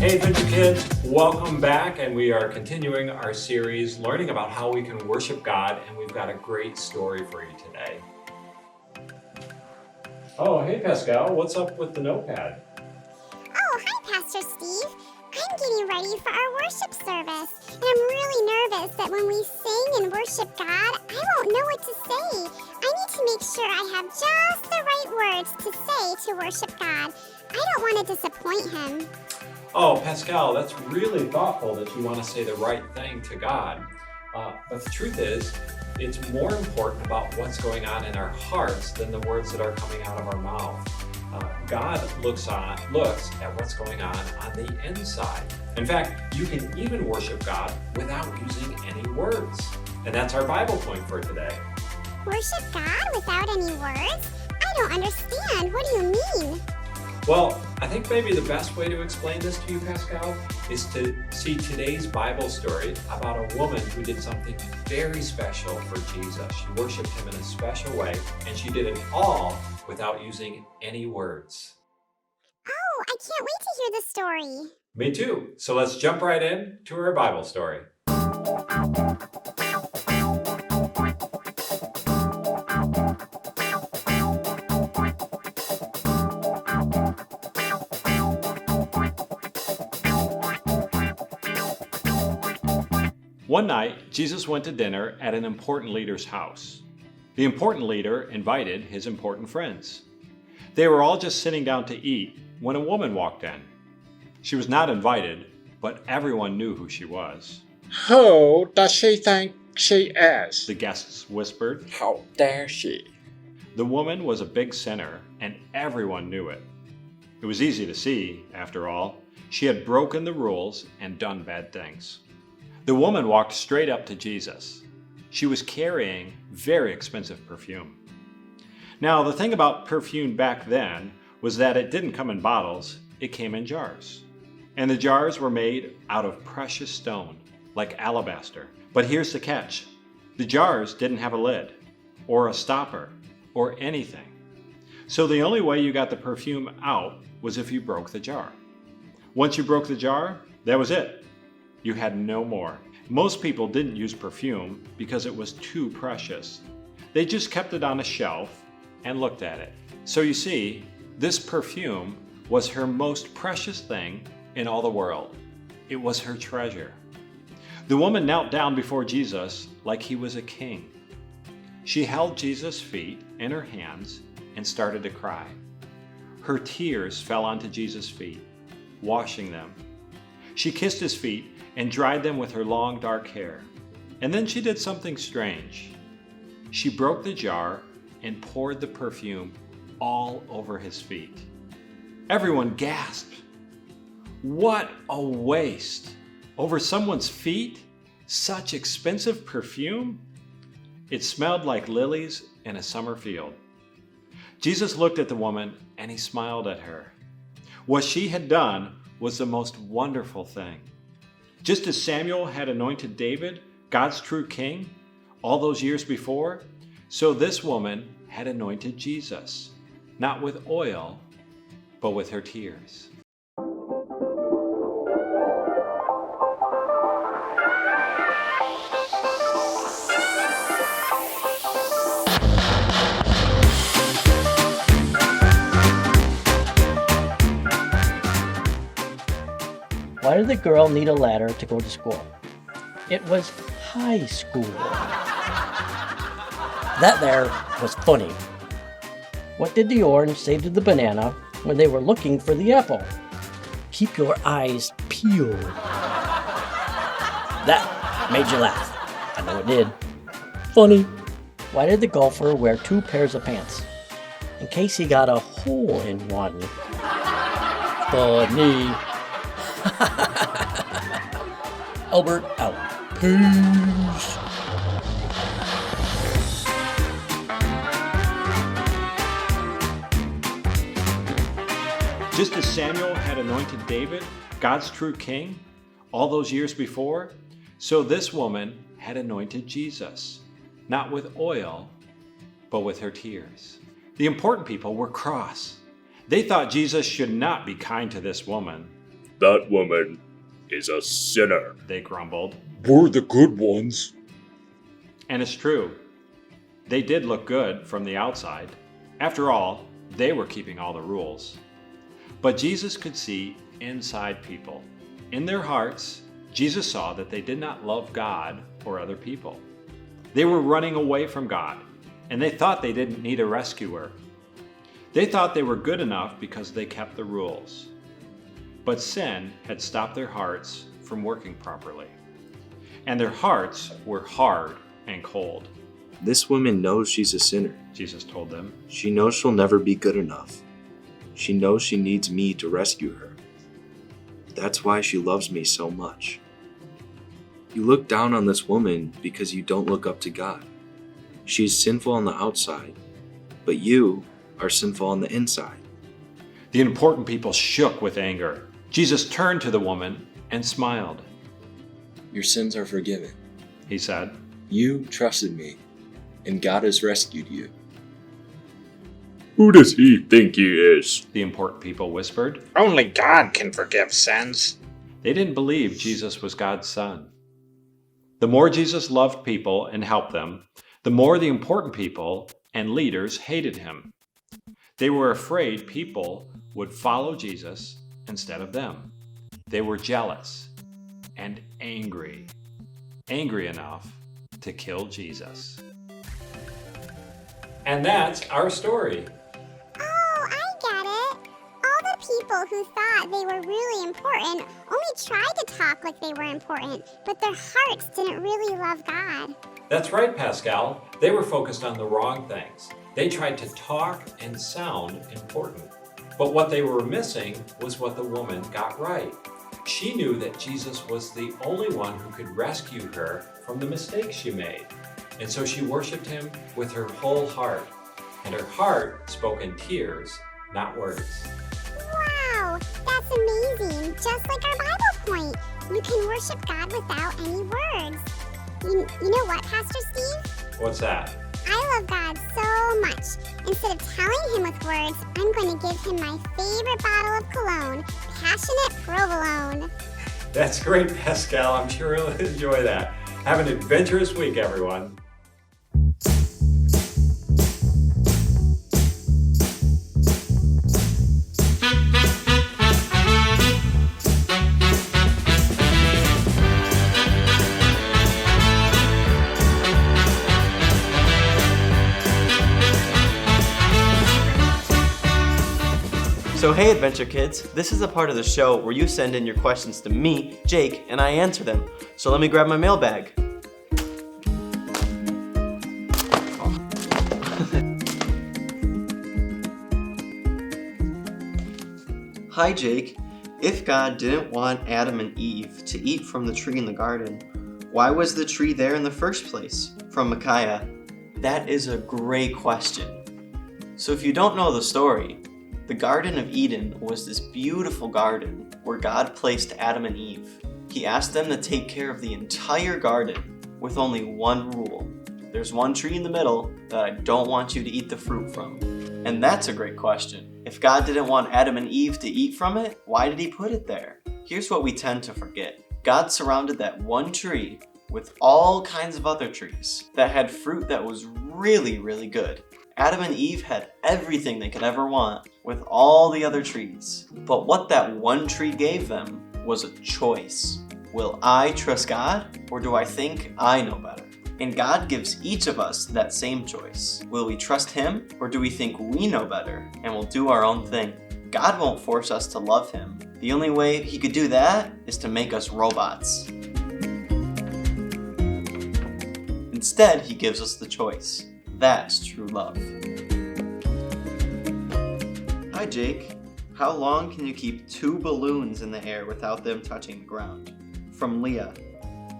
Hey Adventure Kids, welcome back, and we are continuing our series learning about how we can worship God, and we've got a great story for you today. Oh, hey Pascal, what's up with the notepad? Oh, hi Pastor Steve. I'm getting ready for our worship service, and I'm really nervous that when we sing and worship God, I won't know what to say. I need to make sure I have just the right words to say to worship God. I don't want to disappoint him. Oh, Pascal, that's really thoughtful that you want to say the right thing to God. But the truth is, it's more important about what's going on in our hearts than the words that are coming out of our mouth. God looks at what's going on the inside. In fact, you can even worship God without using any words. And that's our Bible point for today. Worship God without any words? I don't understand. What do you mean? Well, I think maybe the best way to explain this to you, Pascal, is to see today's Bible story about a woman who did something very special for Jesus. She worshiped him in a special way, and she did it all without using any words. Oh, I can't wait to hear the story. Me too. So let's jump right in to our Bible story. One night, Jesus went to dinner at an important leader's house. The important leader invited his important friends. They were all just sitting down to eat when a woman walked in. She was not invited, but everyone knew who she was. Who does she think she is? The guests whispered. How dare she? The woman was a big sinner, and everyone knew it. It was easy to see, after all. She had broken the rules and done bad things. The woman walked straight up to Jesus. She was carrying very expensive perfume. Now, the thing about perfume back then was that it didn't come in bottles, it came in jars. And the jars were made out of precious stone, like alabaster. But here's the catch. The jars didn't have a lid, or a stopper, or anything. So the only way you got the perfume out was if you broke the jar. Once you broke the jar, that was it. You had no more. Most people didn't use perfume because it was too precious. They just kept it on a shelf and looked at it. So you see, this perfume was her most precious thing in all the world. It was her treasure. The woman knelt down before Jesus like he was a king. She held Jesus' feet in her hands and started to cry. Her tears fell onto Jesus' feet, washing them. She kissed his feet and dried them with her long dark hair. And then she did something strange. She broke the jar and poured the perfume all over his feet. Everyone gasped. What a waste! Over someone's feet? Such expensive perfume? It smelled like lilies in a summer field. Jesus looked at the woman and he smiled at her. What she had done was the most wonderful thing. Just as Samuel had anointed David, God's true king, all those years before, so this woman had anointed Jesus, not with oil, but with her tears. Why did the girl need a ladder to go to school? It was high school. That there was funny. What did the orange say to the banana when they were looking for the apple? Keep your eyes peeled. That made you laugh. I know it did. Funny. Why did the golfer wear 2 pairs of pants? In case he got a hole in one. Funny. Albert out. Peace. Just as Samuel had anointed David, God's true king, all those years before, so this woman had anointed Jesus, not with oil, but with her tears. The important people were cross. They thought Jesus should not be kind to this woman. That woman is a sinner. They grumbled. We're the good ones. And it's true. They did look good from the outside. After all, they were keeping all the rules. But Jesus could see inside people. In their hearts, Jesus saw that they did not love God or other people. They were running away from God, and they thought they didn't need a rescuer. They thought they were good enough because they kept the rules. But sin had stopped their hearts from working properly. And their hearts were hard and cold. This woman knows she's a sinner. Jesus told them. She knows she'll never be good enough. She knows she needs me to rescue her. That's why she loves me so much. You look down on this woman because you don't look up to God. She is sinful on the outside, but you are sinful on the inside. The important people shook with anger. Jesus turned to the woman and smiled. Your sins are forgiven. He said, You trusted me, and God has rescued you. Who does he think he is? the important people whispered. Only God can forgive sins. They didn't believe Jesus was God's son. The more Jesus loved people and helped them, the more the important people and leaders hated him. They were afraid people would follow Jesus instead of them. They were jealous and angry enough to kill Jesus. And that's our story. Oh, I get it. All the people who thought they were really important only tried to talk like they were important, but their hearts didn't really love God. That's right, Pascal. They were focused on the wrong things. They tried to talk and sound important. But what they were missing was what the woman got right. She knew that Jesus was the only one who could rescue her from the mistakes she made. And so she worshiped him with her whole heart. And her heart spoke in tears, not words. Wow, that's amazing. Just like our Bible point. You can worship God without any words. You know what, Pastor Steve? What's that? I love God so much. Instead of telling him with words, I'm going to give him my favorite bottle of cologne, Passionate Provolone. That's great, Pascal. I'm sure you'll enjoy that. Have an adventurous week, everyone. So hey Adventure Kids, this is a part of the show where you send in your questions to me, Jake, and I answer them. So let me grab my mailbag. Hi Jake, if God didn't want Adam and Eve to eat from the tree in the garden, why was the tree there in the first place? From Micaiah. That is a great question. So if you don't know the story, the Garden of Eden was this beautiful garden where God placed Adam and Eve. He asked them to take care of the entire garden with only one rule. There's one tree in the middle that I don't want you to eat the fruit from. And that's a great question. If God didn't want Adam and Eve to eat from it, why did he put it there? Here's what we tend to forget. God surrounded that one tree with all kinds of other trees that had fruit that was really, really good. Adam and Eve had everything they could ever want with all the other trees. But what that one tree gave them was a choice. Will I trust God, or do I think I know better? And God gives each of us that same choice. Will we trust him, or do we think we know better and will do our own thing? God won't force us to love him. The only way he could do that is to make us robots. Instead, he gives us the choice. That's true love. Hi Jake, how long can you keep 2 balloons in the air without them touching the ground? From Leah.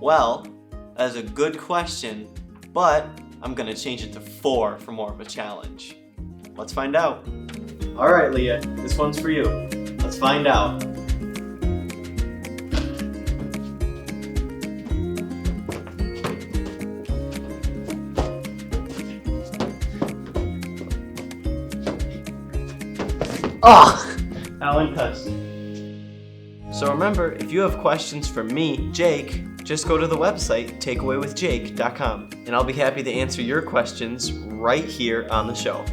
Well, that is a good question, but I'm gonna change it to 4 for more of a challenge. Let's find out. Alright Leah, this one's for you. Let's find out. Oh, that one touched. So remember, if you have questions for me, Jake, just go to the website takeawaywithjake.com and I'll be happy to answer your questions right here on the show.